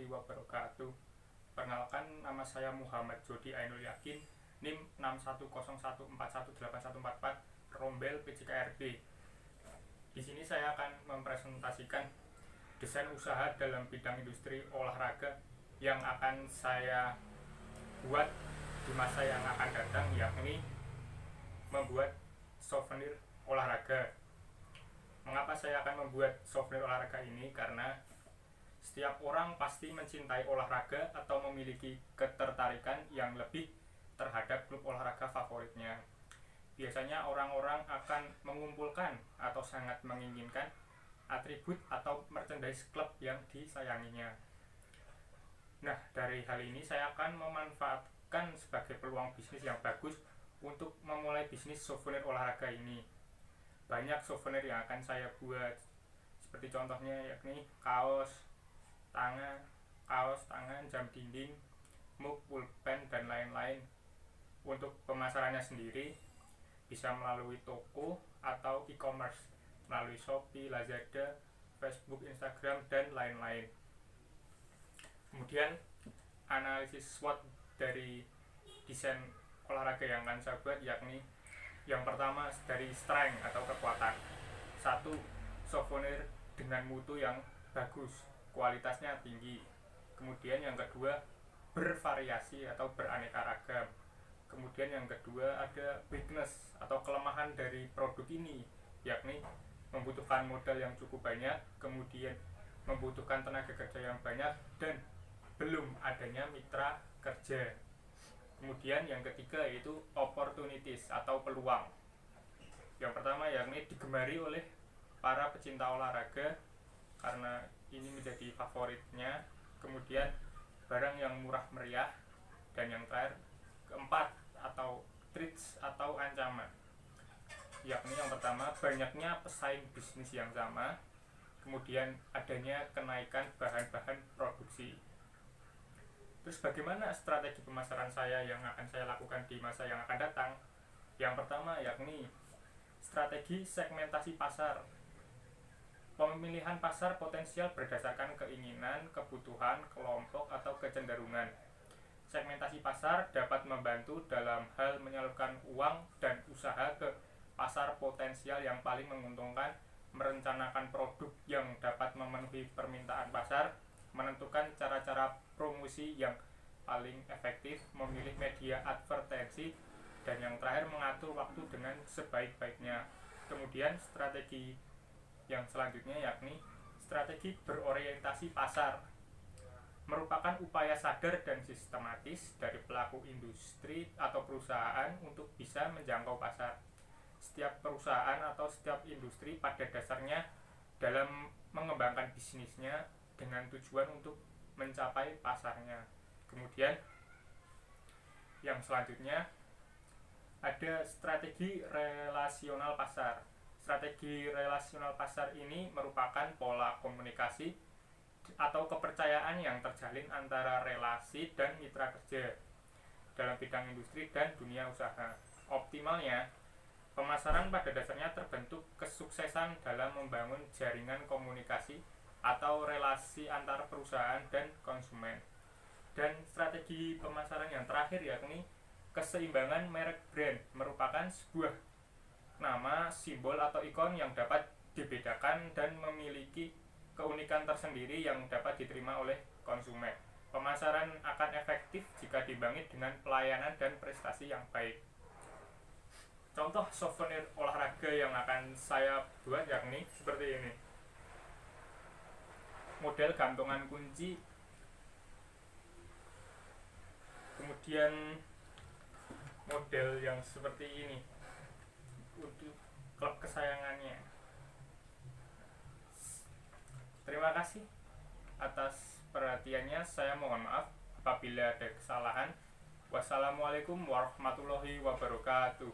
warahmatullahi wabarakatuh. Perkenalkan, nama saya Muhammad Jody Ainul Yakin, NIM 6101418144, Rombel PJKRB. Di sini saya akan mempresentasikan desain usaha dalam bidang industri olahraga yang akan saya buat di masa yang akan datang, yakni membuat souvenir olahraga. Mengapa saya akan membuat souvenir olahraga ini? Karena setiap orang pasti mencintai olahraga atau memiliki ketertarikan yang lebih terhadap klub olahraga favoritnya. Biasanya orang-orang akan mengumpulkan atau sangat menginginkan atribut atau merchandise klub yang disayanginya. Nah, dari hal ini saya akan memanfaatkan sebagai peluang bisnis yang bagus untuk memulai bisnis souvenir olahraga ini. Banyak souvenir yang akan saya buat, seperti contohnya yakni kaos tangan, jam dinding, mug, pulpen, dan lain-lain. Untuk pemasarannya sendiri bisa melalui toko atau e-commerce, melalui Shopee, Lazada, Facebook, Instagram, dan lain-lain. Kemudian analisis SWOT dari desain olahraga yang akan saya buat, yakni yang pertama dari strength atau kekuatan. 1. Souvenir dengan mutu yang bagus, kualitasnya tinggi. Kemudian yang kedua, bervariasi atau beraneka ragam. Kemudian yang kedua, ada weakness atau kelemahan dari produk ini, yakni membutuhkan modal yang cukup banyak, kemudian membutuhkan tenaga kerja yang banyak, dan belum adanya mitra kerja. Kemudian yang ketiga yaitu opportunities atau peluang. Yang pertama yakni digemari oleh para pecinta olahraga karena ini menjadi favoritnya. Kemudian barang yang murah meriah. Dan yang terakhir, keempat atau threats atau ancaman, yakni yang pertama banyaknya pesaing bisnis yang sama, kemudian adanya kenaikan bahan-bahan produksi. Terus bagaimana strategi pemasaran saya yang akan saya lakukan di masa yang akan datang? Yang pertama yakni strategi segmentasi pasar. Pemilihan pasar potensial berdasarkan keinginan, kebutuhan, kelompok, atau kecenderungan. Segmentasi pasar dapat membantu dalam hal menyalurkan uang dan usaha ke pasar potensial yang paling menguntungkan, merencanakan produk yang dapat memenuhi permintaan pasar, menentukan cara-cara promosi yang paling efektif, memilih media advertensi, dan yang terakhir mengatur waktu dengan sebaik-baiknya. Kemudian strategi yang selanjutnya yakni strategi berorientasi pasar, merupakan upaya sadar dan sistematis dari pelaku industri atau perusahaan untuk bisa menjangkau pasar. Setiap perusahaan atau setiap industri pada dasarnya dalam mengembangkan bisnisnya dengan tujuan untuk mencapai pasarnya. Kemudian yang selanjutnya ada strategi relasional pasar. Strategi relasional pasar ini merupakan pola komunikasi atau kepercayaan yang terjalin antara relasi dan mitra kerja dalam bidang industri dan dunia usaha. Optimalnya, pemasaran pada dasarnya terbentuk kesuksesan dalam membangun jaringan komunikasi atau relasi antar perusahaan dan konsumen. Dan strategi pemasaran yang terakhir yakni keseimbangan merek brand, merupakan sebuah nama, simbol, atau ikon yang dapat dibedakan dan memiliki keunikan tersendiri yang dapat diterima oleh konsumen. Pemasaran akan efektif jika dibangun dengan pelayanan dan prestasi yang baik. Contoh souvenir olahraga yang akan saya buat yakni seperti ini. Model gantungan kunci, kemudian model yang seperti ini untuk klub kesayangannya. Terima kasih atas perhatiannya. Saya mohon maaf apabila ada kesalahan. Wassalamualaikum warahmatullahi wabarakatuh.